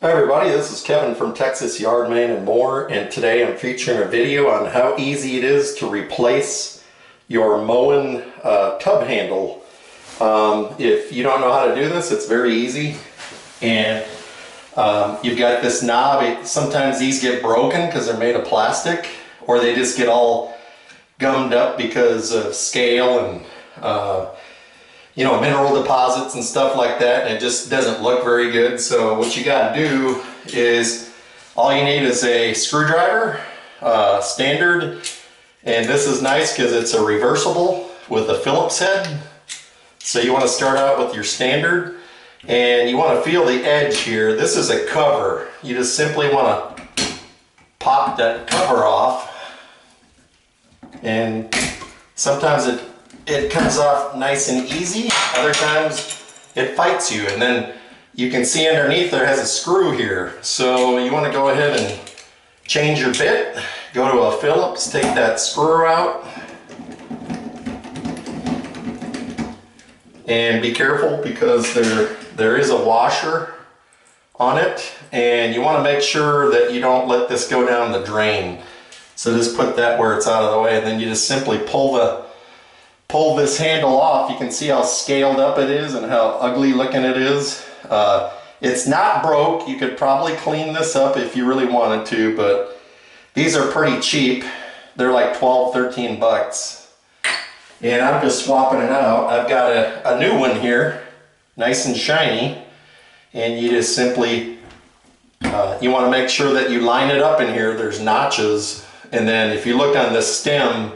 Hi everybody, this is Kevin from Texas Yard, Maine and more, and today I'm featuring a video on how easy it is to replace your Moen tub handle. If you don't know how to do this, it's very easy. And you've got this knob. Sometimes these get broken because they're made of plastic, or they just get all gummed up because of scale and mineral deposits and stuff like that, and it just doesn't look very good. So what you got to do is, all you need is a screwdriver, standard, and this is nice because it's a reversible with a Phillips head. So you want to start out with your standard, and you want to feel the edge here. This is a cover. You just simply want to pop that cover off, and sometimes it comes off nice and easy. Other times it fights you, and then you can see underneath there has a screw here. So you want to go ahead and change your bit, go to a Phillips, take that screw out, and be careful because there is a washer on it, and you want to make sure that you don't let this go down the drain. So just put that where it's out of the way, and then you just simply pull this handle off. You can see how scaled up it is and how ugly looking it is. It's not broke. You could probably clean this up if you really wanted to, but these are pretty cheap. They're like 12, 13 bucks. And I'm just swapping it out. I've got a new one here, nice and shiny, and you just simply, you want to make sure that you line it up in here. There's notches, and then if you look on this stem,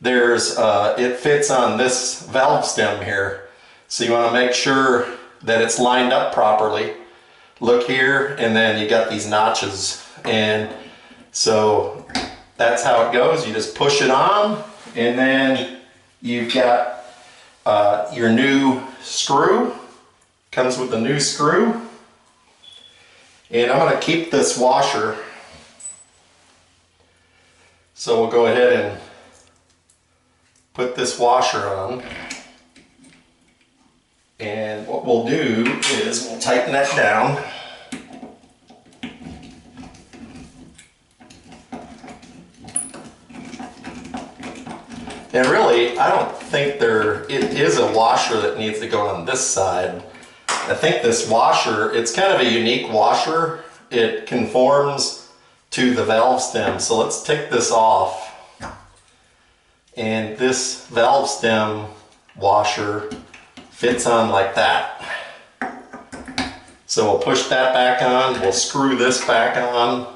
it fits on this valve stem here. So you want to make sure that it's lined up properly. Look here, and then you got these notches, and so that's how it goes. You just push it on, and then you've got your new screw. Comes with a new screw, and I'm going to keep this washer. So we'll go ahead and put this washer on, and what we'll do is we'll tighten that down. And really, I don't think it is a washer that needs to go on this side. I think this washer, it's kind of a unique washer. It conforms to the valve stem. So let's take this off. And this valve stem washer fits on like that. So we'll push that back on, we'll screw this back on,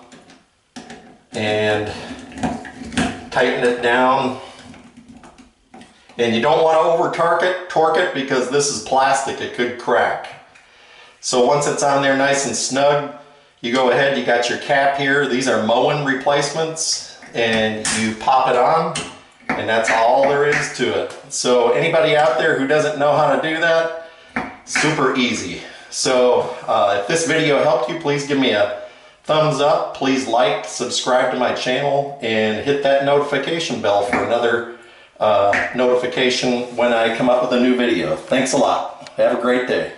and tighten it down. And you don't want to over torque it because this is plastic, it could crack. So once it's on there nice and snug, you go ahead, you got your cap here. These are Moen replacements, and you pop it on, and that's all there is to it. So anybody out there who doesn't know how to do that, super easy. So if this video helped you, please give me a thumbs up. Please like, subscribe to my channel, and hit that notification bell for another notification when I come up with a new video. Thanks a lot. Have a great day.